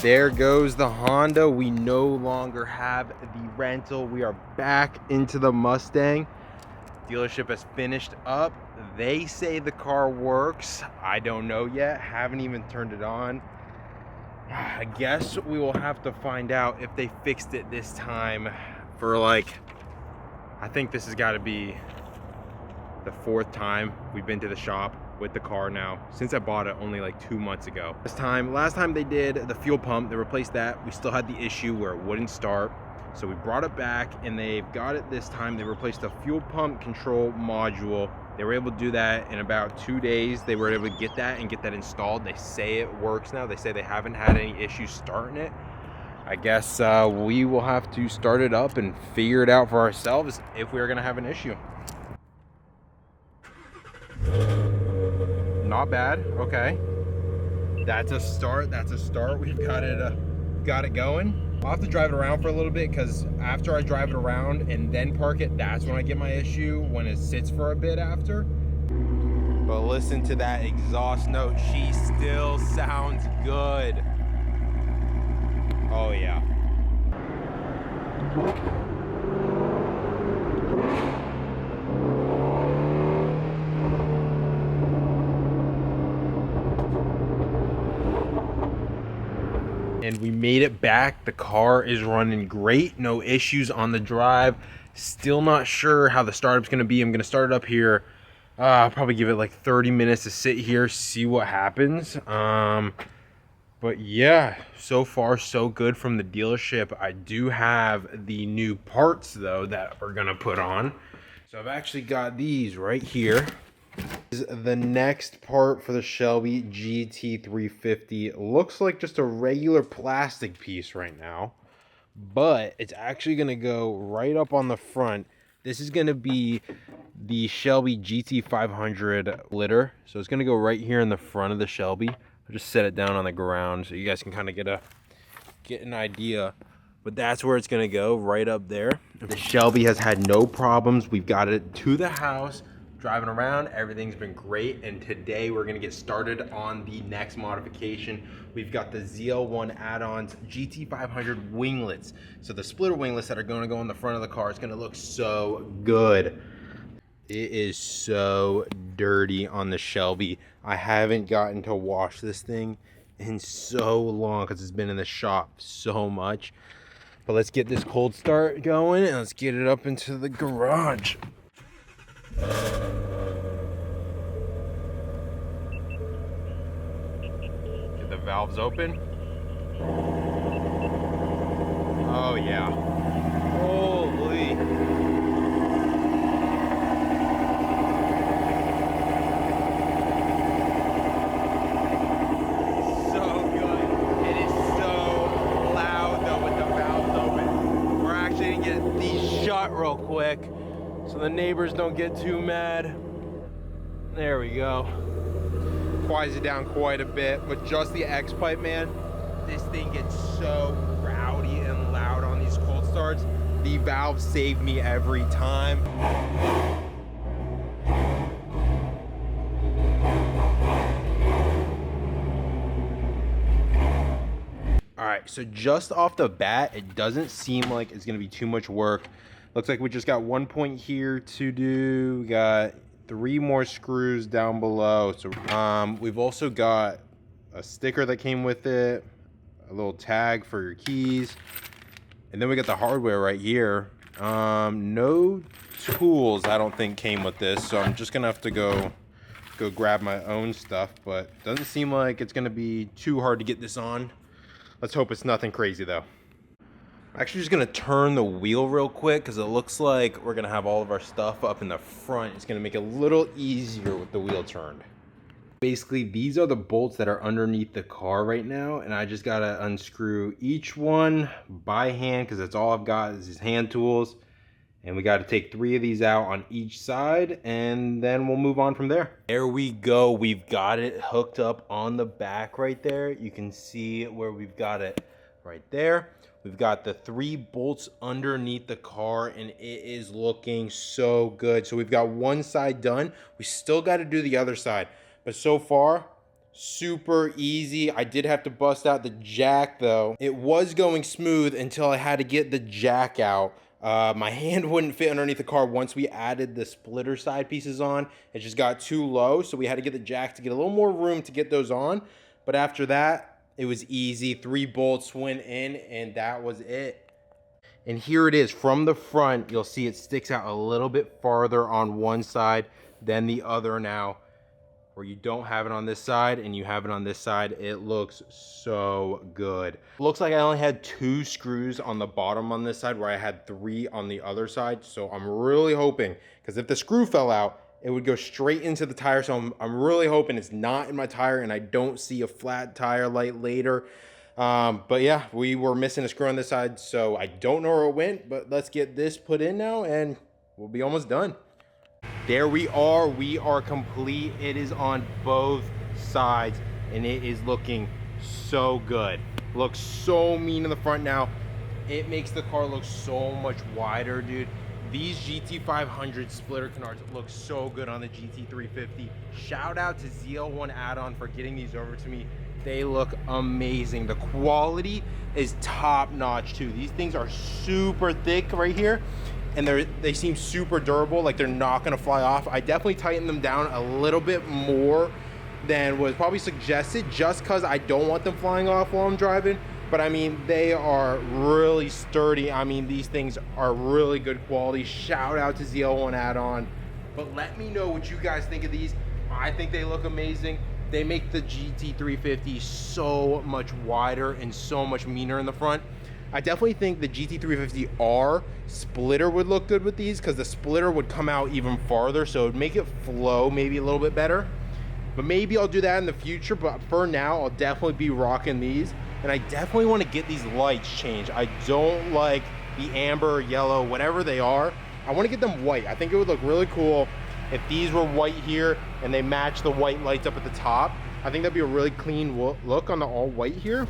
There goes the Honda. We no longer have the rental. We are back into the Mustang. Dealership has finished up. They say the car works. I don't know yet. Haven't even turned it on. I guess we will have to find out if they fixed it this time for like, I think this has got to be the 4th time we've been to the shop with the car now since I bought it only like 2 months ago. Last time they did the fuel pump, they replaced that. We still had the issue where it wouldn't start. So we brought it back and they've got it this time. They replaced the fuel pump control module. They were able to do that in about 2 days. They were able to get that and get that installed. They say it works now. They say they haven't had any issues starting it. I guess we will have to start it up and figure it out for ourselves if we're gonna have an issue. Not bad. Okay, that's a start. We've got it going. I'll have to drive it around for a little bit, because after I drive it around and then park it, that's when I get my issue, when it sits for a bit after. But listen to that exhaust note. She still sounds good. Oh yeah. And we made it back. The car is running great. No issues on the drive. Still not sure how the startup's gonna be. I'm gonna start it up here. I'll probably give it like 30 minutes to sit here, see what happens. But yeah, so far so good from the dealership. I do have the new parts though that we're gonna put on. So I've actually got these right here. This is the next part for the Shelby GT350. Looks like just a regular plastic piece right now, but it's actually gonna go right up on the front. This is gonna be the Shelby GT500 litter. So it's gonna go right here in the front of the Shelby. I'll just set it down on the ground so you guys can kind of get an idea. But that's where it's gonna go, right up there. The Shelby has had no problems. We've got it to the house, driving around, everything's been great. And today we're gonna get started on the next modification. We've got the ZL1 Addons GT500 winglets. So the splitter winglets that are gonna go on the front of the car, it's gonna look so good. It is so dirty on the Shelby. I haven't gotten to wash this thing in so long because it's been in the shop so much. But let's get this cold start going and let's get it up into the garage. Get the valves open. Oh yeah. Holy. Real quick so the neighbors don't get too mad. There we go. Quiets it down quite a bit with just the X pipe, man. This thing gets so rowdy and loud on these cold starts. The valves save me every time. All right, so just off the bat, it doesn't seem like it's gonna be too much work. Looks like we just got 1 point here to do. We got 3 more screws down below. So we've also got a sticker that came with it, a little tag for your keys, and then we got the hardware right here. No tools, I don't think, came with this, so I'm just gonna have to go grab my own stuff. But doesn't seem like it's gonna be too hard to get this on. Let's hope it's nothing crazy though. I'm actually just gonna turn the wheel real quick because it looks like we're gonna have all of our stuff up in the front. It's gonna make it a little easier with the wheel turned. Basically, these are the bolts that are underneath the car right now, and I just gotta unscrew each one by hand because that's all I've got is these hand tools. And we gotta take 3 of these out on each side, and then we'll move on from there. There we go. We've got it hooked up on the back right there. You can see where we've got it right there. We've got the 3 bolts underneath the car, and it is looking so good. So we've got one side done. We still got to do the other side, but so far Super easy. I did have to bust out the jack though. It was going smooth until I had to get the jack out. My hand wouldn't fit underneath the car once we added the splitter side pieces on. It just got too low, so we had to get the jack to get a little more room to get those on. But after that, it was easy. 3 bolts went in and that was it. And here it is from the front. You'll see it sticks out a little bit farther on one side than the other now. Where you don't have it on this side and you have it on this side, it looks so good. Looks like I only had 2 screws on the bottom on this side where I had 3 on the other side. So I'm really hoping, because if the screw fell out, it would go straight into the tire. So I'm really hoping it's not in my tire and I don't see a flat tire light later. But yeah, we were missing a screw on this side, so I don't know where it went, but let's get this put in now and we'll be almost done. There we are complete. It is on both sides and it is looking so good. Looks so mean in the front now. It makes the car look so much wider, dude. These GT500 splitter canards look so good on the GT350. Shout out to ZL1 Addon for getting these over to me. They look amazing. The quality is top notch too. These things are super thick right here. And they seem super durable, like they're not gonna fly off. I definitely tightened them down a little bit more than was probably suggested, just because I don't want them flying off while I'm driving. But I mean, they are really sturdy. I mean, these things are really good quality. Shout out to ZL1 Addon. But let me know what you guys think of these. I think they look amazing. They make the GT350 so much wider and so much meaner in the front. I definitely think the GT350R splitter would look good with these, because the splitter would come out even farther, so it would make it flow maybe a little bit better. But maybe I'll do that in the future, but for now, I'll definitely be rocking these. And I definitely want to get these lights changed. I don't like the amber, yellow, whatever they are. I want to get them white. I think it would look really cool if these were white here and they match the white lights up at the top. I think that'd be a really clean look on the all white here.